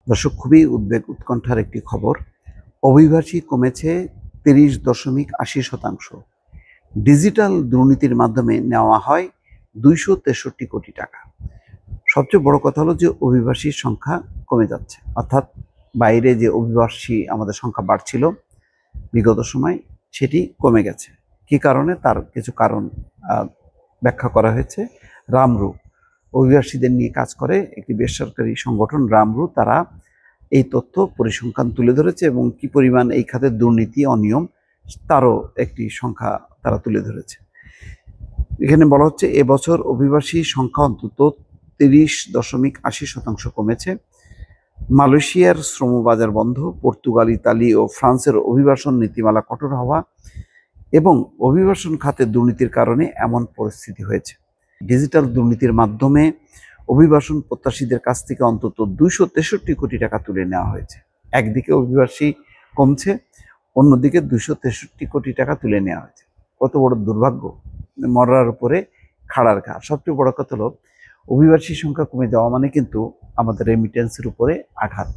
দর্শক, খুবই উদ্বেগ উৎকণ্ঠার একটি খবর। অভিবাসী কমেছে ৩০.৮০%। ডিজিটাল দুর্নীতির মাধ্যমে নেওয়া হয় ২৬৩ কোটি টাকা। সবচেয়ে বড় কথা হলো যে অভিবাসীর সংখ্যা কমে যাচ্ছে, অর্থাৎ বাইরে যে অভিবাসী আমাদের সংখ্যা বাড়ছিল বিগত সময়, সেটি কমে গেছে। কি কারণে? তার কিছু কারণ ব্যাখ্যা করা হয়েছে। রামরু, অভিবাসীদের নিয়ে কাজ করে একটি বেসরকারি সংগঠন রামরু, তারা এই তথ্য পরিসংখ্যান তুলে ধরেছে এবং কি পরিমাণ এই খাতে দুর্নীতি অনিয়ম তারও একটি সংখ্যা তারা তুলে ধরেছে। এখানে বলা হচ্ছে এবছর অভিবাসী সংখ্যা অন্তত ৩০.৮০% কমেছে। মালয়েশিয়ার শ্রমবাজার বন্ধ, পর্তুগাল, ইতালি ও ফ্রান্সের অভিবাসন নীতিমালা কঠোর হওয়া এবং অভিবাসন খাতে দুর্নীতির কারণে এমন পরিস্থিতি হয়েছে। ডিজিটাল দুর্নীতির মাধ্যমে অভিবাসন প্রত্যাশীদের কাছ থেকে অন্তত ২৬৩ কোটি টাকা তুলে নেওয়া হয়েছে। একদিকে অভিবাসী কমছে, অন্যদিকে ২৬৩ কোটি টাকা তুলে নেওয়া হয়েছে। কত বড় দুর্ভাগ্য! মরার উপরে খাড়ার ঘা। সবচেয়ে বড় কথা হলো অভিবাসী সংখ্যা কমে যাওয়া মানে কিন্তু আমাদের রেমিটেন্সের উপরে আঘাত।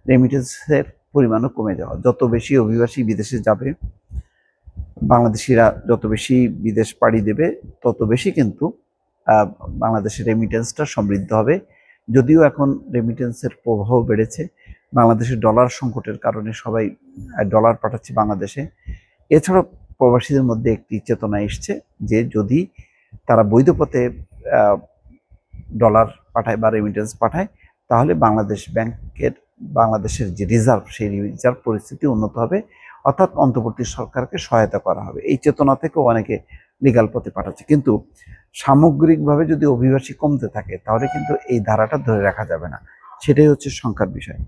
রেমিটেন্সের পরিমাণও কমে যাওয়া। যত বেশি অভিবাসী বিদেশে যাবে, বাংলাদেশিরা যত বেশি বিদেশ পাড়ি দেবে, তত বেশি কিন্তু বাংলাদেশের রেমিটেন্সটা সমৃদ্ধ হবে। যদিও এখন রেমিটেন্সের প্রবাহ বেড়েছে, বাংলাদেশের ডলার সংকটের কারণে সবাই ডলার পাঠাচ্ছে বাংলাদেশে। এছাড়াও প্রবাসীদের মধ্যে একটি চেতনা এসছে যে যদি তারা বৈধ পথে ডলার পাঠায় বা রেমিটেন্স পাঠায়, তাহলে বাংলাদেশের যে রিজার্ভ, সেই রিজার্ভ পরিস্থিতি উন্নত হবে, অর্থাৎ অন্তর্বর্তী সরকারকে সহায়তা করা হবে। এই চেতনা থেকেও অনেকে লিগ্যাল পথে পাঠাচ্ছে। কিন্তু সামগ্রিকভাবে যদি অভিবাসী কমতে থাকে, তাহলে কিন্তু এই ধারাটা ধরে রাখা যাবে না। সেটাই হচ্ছে শঙ্কার বিষয়।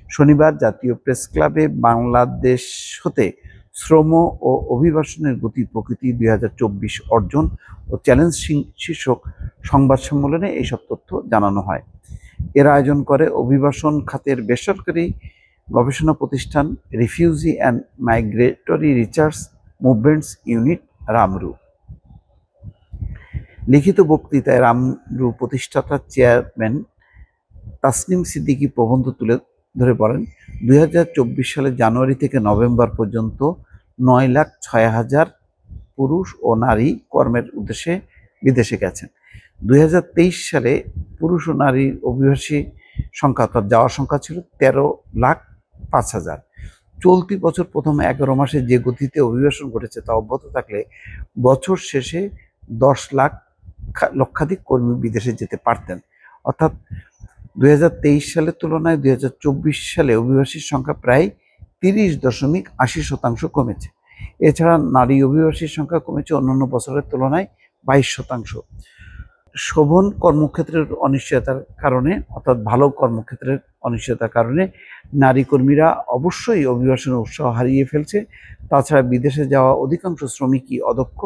শনিবার জাতীয় প্রেস ক্লাবে বাংলাদেশ হতে শ্রম ও অভিবাসনের গতি প্রকৃতি ২০২৪ অর্জন ও চ্যালেঞ্জ শীর্ষক সংবাদ সম্মেলনে এইসব তথ্য জানানো হয়। এর আয়োজন করে অভিবাসন খাতের বেসরকারি গবেষণা প্রতিষ্ঠান refugee and migratory research movements unit Ramru. লিখিত বক্তৃতায় রামরু প্রতিষ্ঠাতা চেয়ারম্যান তাসনিম সিদ্দিকী প্রবন্ধ তুলে ধরে বলেন, ২০২৪ সালের জানুয়ারি থেকে নভেম্বর পর্যন্ত ৯,০৬,০০০ পুরুষ ও নারী কর্মের উদ্দেশ্যে বিদেশে গেছেন। ২০২৩ সালে পুরুষ ও নারী অভিবাসী সংখ্যা, অর্থাৎ যাওয়ার সংখ্যা ছিল ১৩,০৫,০০০। চলতি বছর প্রথম ১১ মাসে যে গতিতে অভিবাসন ঘটেছে তা অব্যাহত থাকলে বছর শেষে ১০ লক্ষাধিক কর্মী বিদেশে যেতে পারতেন। অর্থাৎ ২০২৩ সালের তুলনায় ২০২৪ সালে অভিবাসীর সংখ্যা প্রায় ৩০.৮০% কমেছে। এছাড়া নারী অভিবাসীর সংখ্যা কমেছে অন্যান্য বছরের তুলনায় ২২%। শোভন কর্মক্ষেত্রের অনিশ্চয়তার কারণে, অর্থাৎ ভালো কর্মক্ষেত্রের অনিশ্চয়তার কারণে নারী কর্মীরা অবশ্যই অভিবাসনের উৎসাহ হারিয়ে ফেলছে। তাছাড়া বিদেশে যাওয়া অধিকাংশ শ্রমিকই অদক্ষ।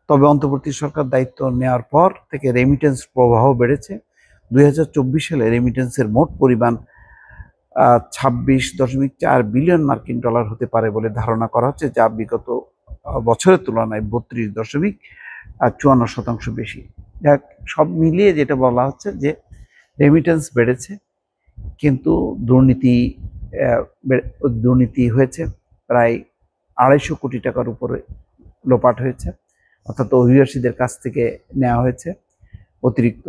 তবে অন্তর্বর্তী সরকার দায়িত্ব নেওয়ার পর থেকে রেমিটেন্স প্রবাহ বেড়েছে। ২০২৪ সালে রেমিটেন্সের মোট পরিমাণ ২৬.৪ বিলিয়ন মার্কিন ডলার হতে পারে বলে ধারণা করা হচ্ছে, যা বিগত বছরের তুলনায় ৩২.৫৪% বেশি। যাক, সব মিলিয়ে যেটা বলা হচ্ছে যে রেমিটেন্স বেড়েছে, কিন্তু দুর্নীতি হয়েছে। প্রায় ২৫০ কোটি টাকার উপরে লোপাট হয়েছে, অর্থাৎ অভিবাসীদের কাছ থেকে নেওয়া হয়েছে অতিরিক্ত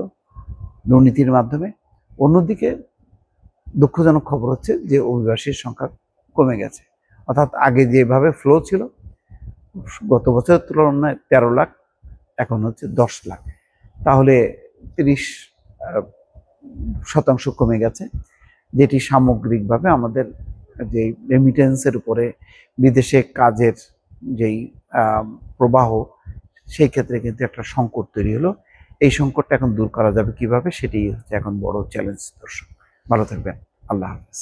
দুর্নীতির মাধ্যমে। অন্যদিকে দুঃখজনক খবর হচ্ছে যে অভিবাসীর সংখ্যা কমে গেছে, অর্থাৎ আগে যেভাবে ফ্লো ছিল গত বছরের তুলনায় ১৩ লাখ, এখন হচ্ছে ১০ লাখ। তাহলে ৩০% কমে গেছে, যেটি সামগ্রিকভাবে আমাদের যে রেমিটেন্সের উপরে বিদেশে কাজের যেই প্রবাহ, সেই ক্ষেত্রে কিন্তু একটা সংকট তৈরি হলো। এই সংকটটা এখন দূর করা যাবে কিভাবে, সেটাই হচ্ছে এখন বড় চ্যালেঞ্জ। দর্শক, ভালো থাকবেন। আল্লাহ হাফেজ।